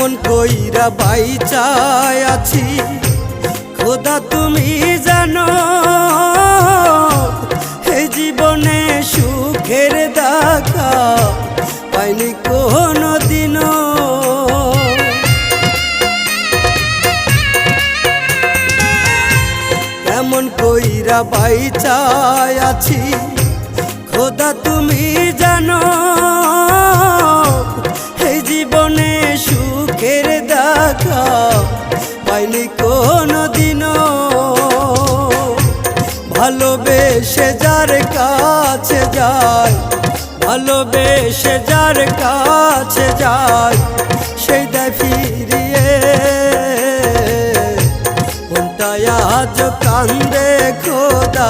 কেমন কইরা বাইচায় আছি খোদা তুমি জানো, এই জীবনে সুখের দেখা পাইনি কোনো দিনও। কেমন কইরা বাইচায় আছি খোদা তুমি জানো, এই জীবনে সুখের দেখা পাইনি কোনো দিনও। ভালোবেসে যার কাছে যায়, ভালোবেসে যার কাছে যায়, সেই দেয় ফিরিয়ে। মনটা আজ কান্দে খোদা